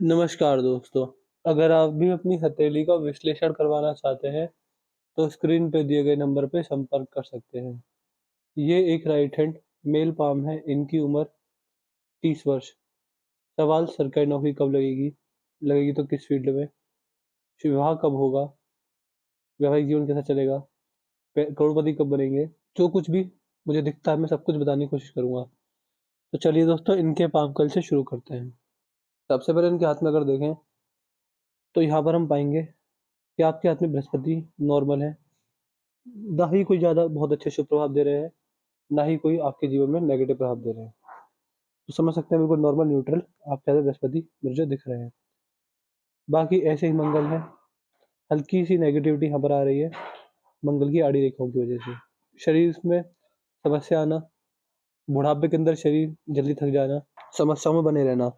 नमस्कार दोस्तों, अगर आप भी अपनी हथेली का विश्लेषण करवाना चाहते हैं, तो स्क्रीन पे दिए गए नंबर पे संपर्क कर सकते हैं। ये एक राइट हैंड मेल पाम है, इनकी उम्र 30 वर्ष। सवाल सरकारी नौकरी कब लगेगी? लगेगी तो किस फील्ड में? विवाह कब होगा? वैवाहिक जीवन कैसा चलेगा? करोड़पति कब बनेंगे? जो कुछ भी मुझे दिखता है मैं सब कुछ बताने की कोशिश करूँगा। तो चलिए दोस्तों इनके पाम कल से शुरू करते हैं। सबसे पहले इनके हाथ में अगर देखें, तो यहाँ पर हम पाएँगे कि आपके हाथ में बृहस्पति नॉर्मल है। ना ही कोई ज़्यादा बहुत अच्छे शुभ प्रभाव दे रहे हैं, ना ही कोई आपके जीवन में नेगेटिव प्रभाव दे रहे हैं। तो समझ सकते हैं बिल्कुल नॉर्मल न्यूट्रल आपके यहाँ पे बृहस्पति मुझे दिख रहे हैं। बाकी ऐसे ही मंगल है, हल्की सी नेगेटिविटी यहाँ पर आ रही है मंगल की आड़ी रेखाओं की वजह से। शरीर में समस्या आना, बुढ़ापे के अंदर शरीर जल्दी थक जाना, समस्याओं में बने रहना,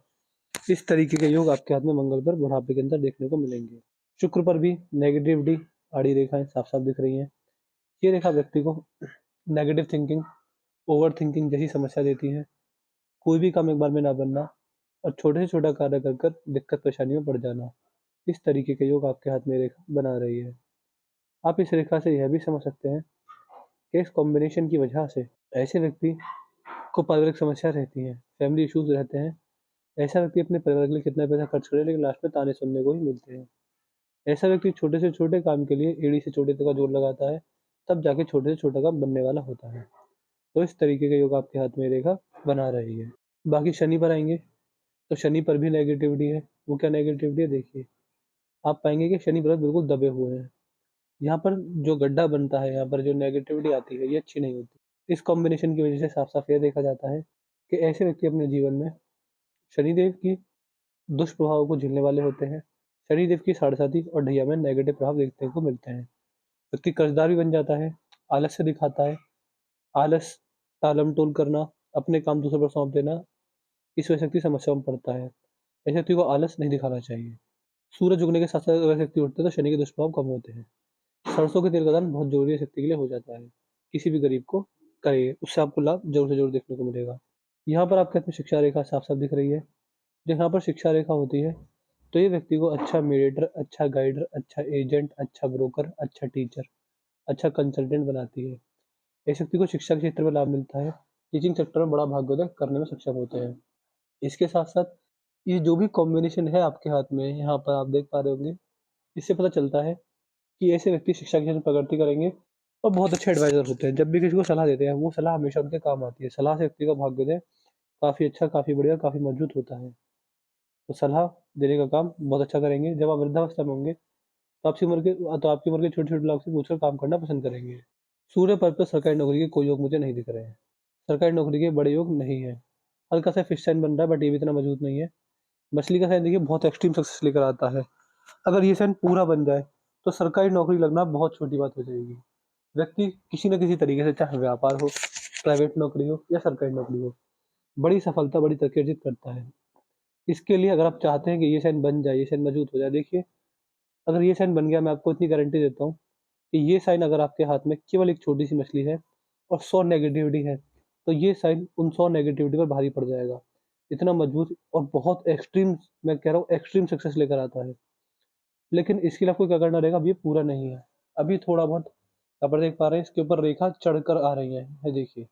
इस तरीके के योग आपके हाथ में मंगल पर बुढ़ापे के अंदर देखने को मिलेंगे। शुक्र पर भी नेगेटिविटी आड़ी रेखाएं साफ साफ दिख रही हैं। ये रेखा व्यक्ति को नेगेटिव थिंकिंग, ओवर थिंकिंग जैसी समस्या देती है। कोई भी काम एक बार में ना बनना और छोटे से छोटा कार्य कर कर दिक्कत परेशानी में पड़ जाना, इस तरीके के योग आपके हाथ में रेखा बना रही है। आप इस रेखा से यह भी समझ सकते हैं कि इस कॉम्बिनेशन की वजह से ऐसे व्यक्ति को पारिवारिक समस्या रहती है, फैमिली इश्यूज रहते हैं। ऐसा व्यक्ति अपने परिवार के लिए कितना पैसा खर्च करे लेकिन लास्ट में ताने सुनने को ही मिलते हैं। ऐसा व्यक्ति छोटे से छोटे काम के लिए एड़ी से चोटी तक का जोर लगाता है, तब जाके छोटे से छोटा काम बनने वाला होता है। तो इस तरीके का योग आपके हाथ में रेखा बना रही है। बाकी शनि पर आएंगे, तो शनि पर भी नेगेटिविटी है। वो क्या नेगेटिविटी है देखिए, आप पाएंगे कि शनि ग्रह बिल्कुल दबे हुए हैं। यहाँ पर जो गड्ढा बनता है, यहाँ पर जो नेगेटिविटी आती है, ये अच्छी नहीं होती। इस कॉम्बिनेशन की वजह से साफ साफ यह देखा जाता है कि ऐसे व्यक्ति अपने जीवन में शनिदेव की दुष्प्रभावों को झेलने वाले होते हैं। शनिदेव की साढ़ेसाती और ढैया में नेगेटिव प्रभाव देखने को मिलते हैं। व्यक्ति कर्जदार भी बन जाता है, आलस्य दिखाता है, आलस, टालम-टोल करना, अपने काम दूसरों पर सौंप देना, इस वजह से व्यक्ति समस्याओं में पड़ता है। ऐसे व्यक्ति को आलस नहीं दिखाना चाहिए। सूरज उगने के साथ-साथ अगर व्यक्ति उठते हैं तो शनि के दुष्प्रभाव कम होते हैं। सरसों के तेल का दान बहुत ज़रूरी है, इस व्यक्ति के लिए हो जाता है। किसी भी गरीब को करिए, उससे आपको लाभ ज़रूर से ज़रूर देखने को मिलेगा। यहाँ पर आपके हाथ में शिक्षा रेखा साफ-साफ दिख रही है। जहाँ पर शिक्षा रेखा होती है, तो ये व्यक्ति को अच्छा मीडिएटर, अच्छा गाइडर, अच्छा एजेंट, अच्छा ब्रोकर, अच्छा टीचर, अच्छा कंसल्टेंट बनाती है। ऐसे व्यक्ति को शिक्षा के क्षेत्र में लाभ मिलता है। टीचिंग सेक्टर में बड़ा भाग्योदय करने में सक्षम होते हैं। इसके साथ-साथ ये जो भी कॉम्बिनेशन है आपके हाथ में, यहाँ पर आप देख पा रहे होंगे, इससे पता चलता है कि ऐसे व्यक्ति शिक्षा के क्षेत्र में प्रगति करेंगे और बहुत अच्छे एडवाइज़र होते हैं। जब भी किसी को सलाह देते हैं, वो सलाह हमेशा उनके काम आती है। सलाह से व्यक्ति का भाग्योदय काफ़ी अच्छा, काफ़ी बढ़िया, काफ़ी मजबूत होता है। तो सलाह देने का काम बहुत अच्छा करेंगे। जब आप वृद्धावस्था में होंगे, तो आपकी उम्र के छोटे-छोटे लोग से पूछकर काम करना पसंद करेंगे। सूर्य पर्व पे सरकारी नौकरी के कोई योग मुझे नहीं दिख रहे हैं। सरकारी नौकरी के बड़े योग नहीं है। हल्का सा फिश साइन बन रहा है बट ये भी इतना मजबूत नहीं है। मछली का साइन देखिए बहुत एक्सट्रीम सक्सेस लेकर आता है। अगर ये साइन पूरा बन जाए, तो सरकारी नौकरी लगना बहुत छोटी बात हो जाएगी। व्यक्ति किसी न किसी तरीके से, चाहे व्यापार हो, प्राइवेट नौकरी हो या सरकारी नौकरी हो, बड़ी सफलता, बड़ी तरक्की अर्जित करता है। इसके लिए अगर आप चाहते हैं कि ये साइन बन जाए, ये साइन मजबूत हो जाए, देखिए अगर ये साइन बन गया, मैं आपको इतनी गारंटी देता हूँ कि ये साइन अगर आपके हाथ में केवल एक छोटी-सी मछली है और 100 नेगेटिविटी है, तो ये साइन उन 100 नेगेटिविटी पर भारी पड़ जाएगा। इतना मजबूत और बहुत एक्सट्रीम, मैं कह रहा हूँ एक्सट्रीम सक्सेस लेकर आता है। लेकिन इसके लिए आपको क्या करना रहेगा, अब ये पूरा नहीं है। अभी थोड़ा बहुत यहाँ पर देख पा रहे हैं, इसके ऊपर रेखा चढ़कर आ रही है। ये देखिए,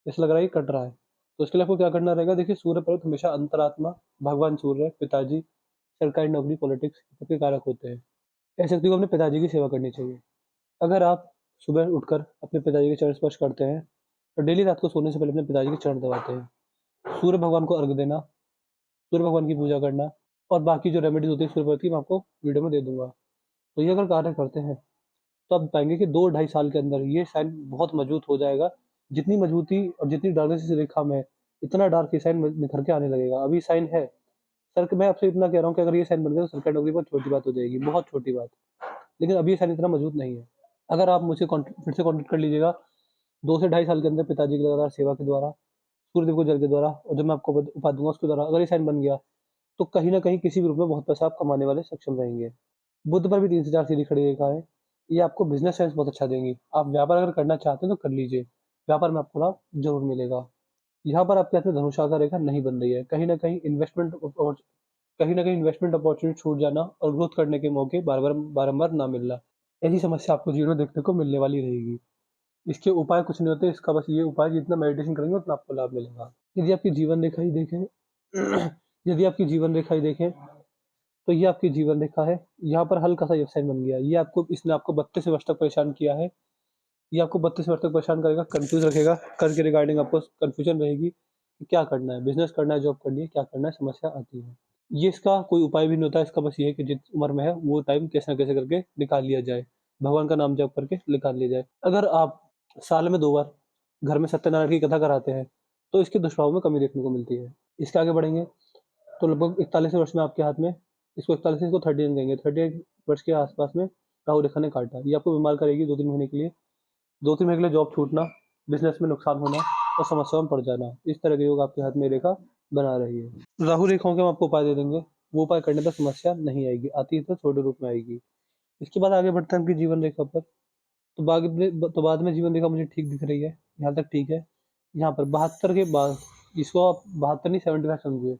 ऐसा लग रहा है ये कट रहा है। तो इसके लिए आपको क्या करना रहेगा, देखिए सूर्य पर्वत हमेशा अंतरात्मा, भगवान सूर्य, पिताजी, सरकारी नौकरी, पॉलिटिक्स सबके कारक होते हैं। ऐसे व्यक्ति को अपने पिताजी की सेवा करनी चाहिए। अगर आप सुबह उठकर अपने पिताजी के चरण स्पर्श करते हैं, तो डेली रात को सोने से पहले अपने पिताजी के चरण दबाते हैं। सूर्य भगवान को अर्घ देना, सूर्य भगवान की पूजा करना और बाकी जो रेमेडीज़ होती है सूर्य पर्वत की, मैं आपको वीडियो में दे दूँगा। तो ये अगर कार्य करते हैं, तो आप पाएँगे कि 2 ढाई साल के अंदर ये साइन बहुत मजबूत हो जाएगा। जितनी मजबूती और जितनी डार्कनेस इस रेखा में है, इतना डार्क ये साइन निखर के आने लगेगा। अभी साइन है, मैं आपसे इतना कह रहा हूँ कि अगर ये साइन बन गया तो सरकारी नौकरी बहुत छोटी बात हो जाएगी, बहुत छोटी बात। लेकिन अभी ये साइन इतना मजबूत नहीं है। अगर आप मुझसे फिर से कॉन्टैक्ट कर लीजिएगा 2 से ढाई साल के अंदर पिताजी की लगातार सेवा के द्वारा, सूर्यदेव को जल के द्वारा और जो मैं आपको उपहार दूँगा उसके द्वारा, अगर ये साइन बन गया, तो कहीं न कहीं किसी भी रूप में बहुत पैसा आप कमाने वाले सक्षम रहेंगे। बुध पर भी 3 से 4 सीधी खड़ी रेखा है। ये आपको बिज़नेस सेंस बहुत अच्छा देंगी। आप व्यापार अगर करना चाहते हैं तो कर लीजिए। व्यापार में आपको लाभ ज़रूर मिलेगा। यहाँ पर आपके हाथ में धनुषाकार रेखा नहीं बन रही है। कहीं न कहीं इन्वेस्टमेंट और कहीं न कहीं इन्वेस्टमेंट अपॉर्च्युनिटी छूट जाना और ग्रोथ करने के मौके बारंबार ना मिलना। ऐसी समस्या आपको जीवन में देखने को मिलने वाली रहेगी। इसके उपाय कुछ नहीं होते, इसका बस ये उपाय जितना मेडिटेशन करेंगे उतना आपको लाभ मिलेगा। यदि आपकी जीवन रेखा ही देखें यदि आपकी जीवन रेखा ही देखें, तो ये आपकी जीवन रेखा है। यहाँ पर हल्का सा एफ साइन बन गया है। ये आपको इसने आपको 32 वर्ष तक परेशान किया है। ये आपको 32 वर्ष तक परेशान करेगा, कन्फ्यूज़ रखेगा। कर के रिगार्डिंग आपको कन्फ्यूजन रहेगी कि क्या करना है, बिज़नेस करना है, जॉब करनी है, क्या करना है, समस्या आती है। ये इसका कोई उपाय भी नहीं होता है, इसका बस ये है कि जिस उम्र में है वो टाइम कैसे न कैसे करके निकाल लिया जाए। भगवान का नाम जप करके निकाल लिया जाए। अगर आप साल में 2 बार घर में सत्यनारायण की कथा कराते हैं, तो इसके दुष्प्रभाव में कमी देखने को मिलती है। इसके आगे बढ़ेंगे तो लगभग 41 वर्ष में आपके हाथ में इसको 41 इसको 39 कहेंगे। 38 वर्ष के आस-पास में राहु रेखा ने काटा। ये आपको बीमार करेगी 2-3 महीने के लिए। 2-3 महीने के लिए जॉब छूटना, बिज़नेस में नुकसान होना और समस्याओं में पड़ जाना। इस तरह के योग आपके हाथ में रेखा बना रही है। राहु रेखाओं के हम आपको उपाय दे देंगे। वो उपाय करने पर समस्या नहीं आएगी, आती है तो छोटे रूप में आएगी। इसके बाद आगे बढ़ते हैं आपकी जीवन रेखा पर। तो बाद में जीवन रेखा मुझे ठीक दिख रही है, यहाँ तक ठीक है। यहाँ पर 72 के बाद इसको आप 72 नहीं 75 समझिए।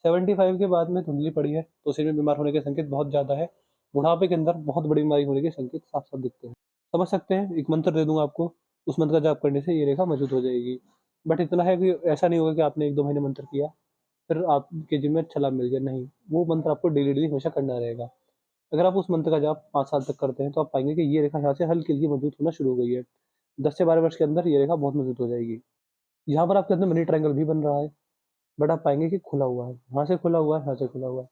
75 के बाद में धुंधली पड़ी है, तो शरीर में बीमार होने के संकेत बहुत ज़्यादा है। बुढ़ापे के अंदर बहुत बड़ी बीमारी होने के संकेत साफ-साफ दिखते हैं। समझ सकते हैं, एक मंत्र दे दूँगा आपको, उस मंत्र का जाप करने से ये रेखा मजबूत हो जाएगी। बट इतना है कि ऐसा नहीं होगा कि आपने 1-2 महीने मंत्र किया, फिर आपके जीवन में अच्छा लाभ मिल गया, नहीं। वो मंत्र आपको डेली हमेशा करना रहेगा। अगर आप उस मंत्र का जाप 5 साल तक करते हैं, तो आप पाएँगे कि ये रेखा यहाँ से हल्की-हल्की मजबूत होना शुरू हो गई है। 10 से 12 वर्ष के अंदर ये रेखा बहुत मजबूत हो जाएगी। यहाँ पर आपके अंदर मनी ट्रायंगल भी बन रहा है, बट आप पाएँगे कि खुला हुआ है। यहाँ से खुला हुआ है, यहाँ से खुला हुआ है।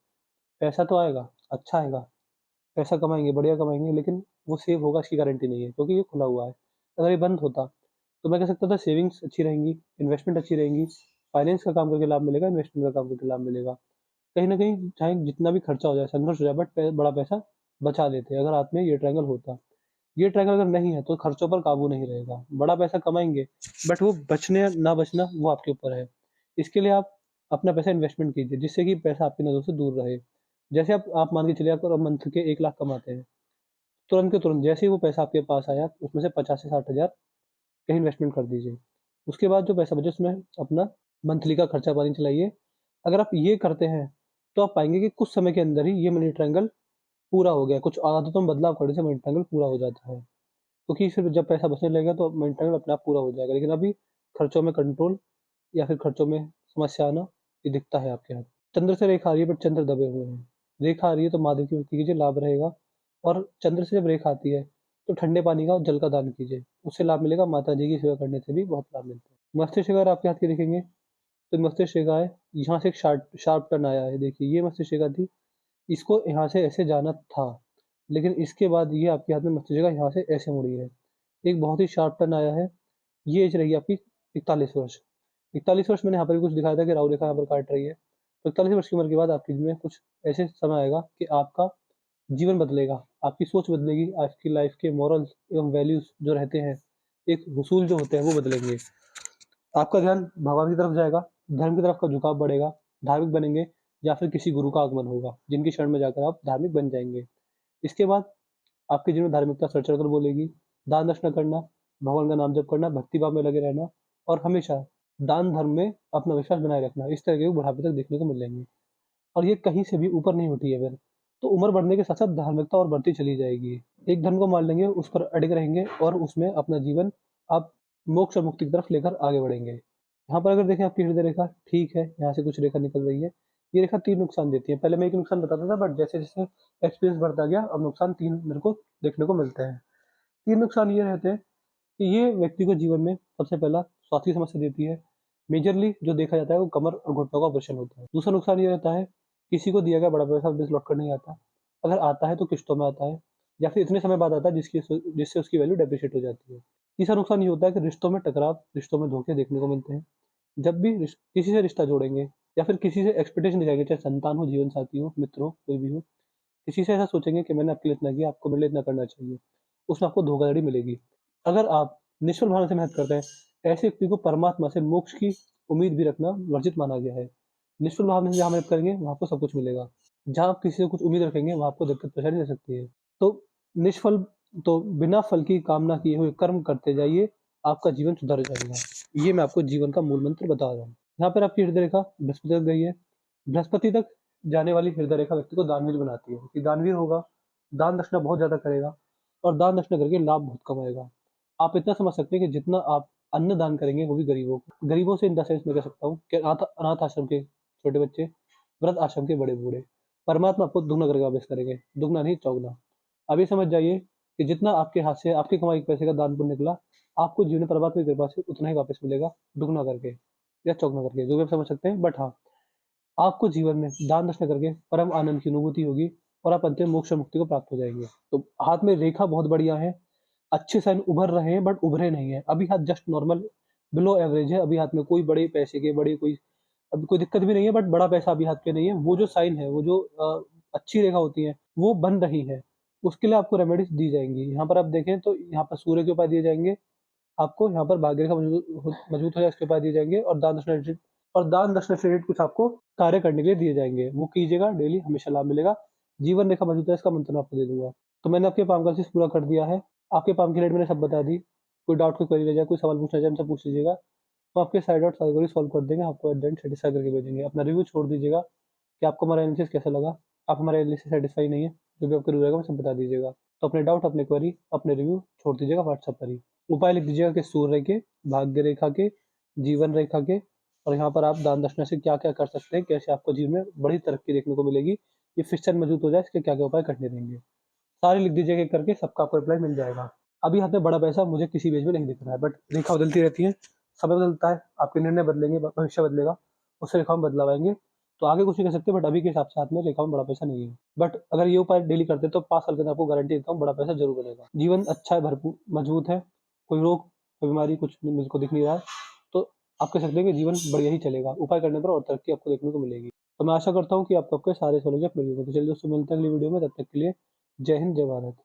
पैसा तो आएगा, अच्छा आएगा, पैसा कमाएँगे, बढ़िया कमाएँगे, लेकिन वो सेव होगा इसकी गारंटी नहीं है, क्योंकि ये खुला हुआ है। अगर ये बंद होता, तो मैं कह सकता था सेविंग्स अच्छी रहेंगी, इन्वेस्टमेंट अच्छी रहेंगी, फाइनेंस का काम करके लाभ मिलेगा, इन्वेस्टमेंट का काम करके लाभ मिलेगा। कहीं न कहीं चाहे जितना भी खर्चा हो जाए, संघर्ष हो जाए, बट बड़ा पैसा बचा लेते हैं, अगर हाथ में ये ट्रायंगल होता। ये ट्रायंगल अगर नहीं है, तो खर्चों पर काबू नहीं रहेगा। बड़ा पैसा कमाएँगे, बट वो बचने या ना बचना वो आपके ऊपर है। इसके लिए आप अपना पैसा इन्वेस्टमेंट कीजिए, जिससे कि पैसा आपकी नज़रों से दूर रहे। जैसे आप मान के चलिए आप मंथ के 1 लाख कमाते हैं, तुरंत के तुरंत जैसे ही वो पैसा आपके पास आया, उसमें से 50 से 60 हज़ार कहीं इन्वेस्टमेंट कर दीजिए। उसके बाद जो पैसा बचे उसमें अपना मंथली का खर्चा पानी चलाइए। अगर आप ये करते हैं, तो आप पाएँगे कि कुछ समय के अंदर ही ये मनी ट्रायंगल पूरा हो गया। कुछ आदतों में बदलाव करने से मनी ट्रायंगल पूरा हो जाता है। क्योंकि फिर जब पैसा बचने लगेगा तो मनी ट्रायंगल अपने आप पूरा हो जाएगा। लेकिन अभी खर्चों में कंट्रोल या फिर खर्चों में समस्या आना, ये दिखता है आपके यहाँ। चंद्र से रेखा आ रही है, बट चंद्र दबे हुए हैं। रेखा आ रही है तो महादेव की भक्ति कीजिए, लाभ रहेगा। और चंद्र से जब रेखा आती है, तो ठंडे पानी का और जल का दान कीजिए, उससे लाभ मिलेगा। माता जी की सेवा करने से भी बहुत लाभ मिलता है। मस्तिष्क अगर आपके हाथ की देखेंगे, तो मस्तिष्क रेखा है, यहाँ से एक शार्प शार्प टर्न आया है, देखिए ये मस्तिष्क रेखा थी, इसको यहाँ से ऐसे जाना था, लेकिन इसके बाद ये आपके हाथ में मस्तिष्क रेखा यहाँ से ऐसे मुड़ी है। एक बहुत ही शार्प टर्न आया है। ये एज रही है आपकी 41 वर्ष। 41 वर्ष मैंने यहाँ पर भी कुछ दिखाया था कि राहु रेखा यहाँ पर काट रही है। तो 41 वर्ष की उम्र के बाद आपके जीवन में कुछ ऐसे समय आएगा कि आपका जीवन बदलेगा, आपकी सोच बदलेगी, आपकी लाइफ के मॉरल्स एवं वैल्यूज़ जो रहते हैं, एक उसूल जो होते हैं वो बदलेंगे। आपका ध्यान भगवान की तरफ जाएगा, धर्म की तरफ का झुकाव बढ़ेगा, धार्मिक बनेंगे या फिर किसी गुरु का आगमन होगा, जिनकी शरण में जाकर आप धार्मिक बन जाएँगे। इसके बाद आपके जीवन में धार्मिकता चढ़ चढ़ कर बोलेगी, दान दक्षिणा करना, भगवान का नाम जप करना, भक्ति भाव में लगे रहना और हमेशा दान धर्म में अपना विश्वास बनाए रखना। इस तरह के लोग बुढ़ापे तक देखने को मिलेंगे और ये कहीं से भी ऊपर नहीं उठी है फिर। तो उम्र बढ़ने के साथ-साथ धार्मिकता और बढ़ती चली जाएगी। एक धर्म को मान लेंगे, उस पर अडिग रहेंगे और उसमें अपना जीवन आप मोक्ष और मुक्ति की तरफ लेकर आगे बढ़ेंगे। यहाँ पर अगर देखें आपकी हृदय रेखा ठीक है, यहाँ से कुछ रेखा निकल रही है। ये रेखा 3 नुकसान देती है। पहले मैं 1 नुकसान बताता था, बट जैसे-जैसे एक्सपीरियंस बढ़ता गया, अब नुकसान 3 मेरे को देखने को मिलते हैं। 3 नुकसान ये रहते हैं कि ये व्यक्ति को जीवन में सबसे पहला स्वास्थ्य की समस्या देती है। मेजरली जो देखा जाता है वो कमर और घुटनों का ऑपरेशन होता है। दूसरा नुकसान ये रहता है, किसी को दिया गया बड़ा पैसा वापस लौट कर नहीं आता। अगर आता है तो किश्तों में आता है या फिर इतने समय बाद आता है जिससे उसकी वैल्यू डेप्रिशिएट हो जाती है। तीसरा नुकसान ये होता है कि रिश्तों में टकराव, रिश्तों में धोखे देखने को मिलते हैं। जब भी किसी से रिश्ता जोड़ेंगे या फिर किसी से एक्सपेक्टेशन दिखाएँगे, चाहे संतान हो, जीवन साथी हो, मित्र हो, कोई भी हो, किसी से ऐसा सोचेंगे कि मैंने आपके लिए इतना किया, आपको मेरे लिए इतना करना चाहिए, उसमें आपको धोखाधड़ी मिलेगी। अगर आप निष्फल भावना से मेहनत करते हैं, ऐसे व्यक्ति को परमात्मा से मोक्ष की उम्मीद भी रखना वर्जित माना गया है। निष्फल भावना से जहाँ मेहनत करेंगे, वहाँ आपको सब कुछ मिलेगा। जहाँ आप किसी से कुछ उम्मीद रखेंगे, वहाँ आपको दिक्कत परेशानी हो सकती है। तो निष्फल तो बिना फल की कामना किए हुए कर्म करते जाइए, आपका जीवन सुधर जाएगा। ये मैं आपको जीवन का मूल मंत्र बता रहा हूँ। यहाँ पर आपकी हृदय रेखा बृहस्पति तक गई है। बृहस्पति तक जाने वाली हृदय रेखा व्यक्ति को दानवीर बनाती है, कि दानवीर होगा, दान दक्षिणा बहुत ज़्यादा करेगा और दान दक्षिणा करके लाभ बहुत कमाएगा। आप इतना समझ सकते हैं कि जितना आप अन्न दान करेंगे वो भी गरीबों को, गरीबों से इन द सेंस मैं कह सकता हूँ कि अनाथ अनाथ आश्रम के छोटे बच्चे, वृद्ध आश्रम के बड़े बूढ़े, परमात्मा आपको दुगना करके वापस करेंगे, दुगना नहीं चौगुना। अब ये समझ जाइए कि जितना आपके हाथ से आपकी कमाई के पैसे का दान पुण्य निकला, आपको जीवन में परमात्मा की कृपा से उतना ही वापस मिलेगा, दुगना करके या चौगुना करके, जो भी आप समझ सकते हैं। बट हाँ, आपको जीवन में दान दक्षिणा करके परम आनंद की अनुभूति होगी और आप अंतिम मोक्ष और मुक्ति को प्राप्त हो जाएंगे। तो हाथ में रेखा बहुत बढ़िया है, अच्छे साइन उभर रहे हैं बट उभरे नहीं है। अभी हाथ जस्ट नॉर्मल बिलो एवरेज है, अभी हाथ में कोई बड़े पैसे के बड़े कोई अभी कोई दिक्कत भी नहीं है, बट बड़ा पैसा अभी हाथ पे नहीं है। वो जो साइन है, वो जो अच्छी रेखा होती है वो बन रही है, उसके लिए आपको रेमेडीज दी जाएंगी। यहाँ पर आप देखें तो यहाँ पर सूर्य के उपाय दिए जाएंगे आपको, यहाँ पर भाग्य रेखा मजबूत हो जाए इसके उपाय दिए जाएंगे, और दान दक्षिणा से रिलेटेड कुछ आपको कार्य करने के लिए दिए जाएंगे, वो कीजिएगा डेली, हमेशा लाभ मिलेगा। जीवन रेखा मजबूत है इसका मंत्र मैं आपको दे दूंगा। तो मैंने आपके पाम का चीज पूरा कर दिया है, आपके पाम की रेट मैंने सब बता दी। कोई डाउट कोई क्वेरी रह जाए, कोई सवाल पूछना चाहे हमसे पूछ लीजिएगा, तो आपके साइड आउट सारी क्वेरी सॉल्व कर देंगे, आपको एट द एंड सेटिस्फाई करके भेजेंगे। अपना रिव्यू छोड़ दीजिएगा कि आपको हमारा एनालिसिस कैसा लगा। आप हमारे एनालिसिस से सेटिस्फाई नहीं है, जो भी आपका रिव्यू रहेगा वो सब बता दीजिएगा। तो अपने डाउट, अपने क्वेरी, अपने रिव्यू छोड़ दीजिएगा व्हाट्सएप पर ही। उपाय लिख दीजिएगा कि सूर्य के, भाग्य रेखा के, जीवन रेखा के, और यहाँ पर आप दान दक्षिणा से क्या-क्या कर सकते हैं, कैसे आपको जीवन में बड़ी तरक्की देखने को मिलेगी, ये फिक्सचर मजबूत हो जाए इसके क्या-क्या उपाय करने रहेंगे। सारे लिख दीजिएगा एक करके, सबका आपको रिप्लाई मिल जाएगा। अभी हाथ में बड़ा पैसा मुझे किसी पेज में नहीं दिख रहा है, बट रेखा बदलती रहती है, समय बदलता है, आपके निर्णय बदलेंगे, भविष्य बदलेगा, उससे रेखाओं में बदलाव आएंगे। तो आगे कुछ नहीं कर सकते, बट अभी के हिसाब से हाथ में रेखाओं में बड़ा पैसा नहीं है। बट अगर ये उपाय डेली करते हैं तो 5 साल के अंदर आपको गारंटी देता हूँ बड़ा पैसा जरूर बनेगा। जीवन अच्छा है, भरपूर मजबूत है, कोई रोग, कोई बीमारी कुछ नहीं मुझको दिख नहीं रहा है, तो आप कह सकते हैं कि जीवन बढ़िया ही चलेगा। उपाय करने पर और तरक्की आपको देखने को मिलेगी। तो मैं आशा करता हूँ कि आपको आपके सारे सवालों के जवाब मिल गए। तो चलिए दोस्तों, मिलते हैं अगली वीडियो में, तब तक के लिए जय हिंद, जय भारत।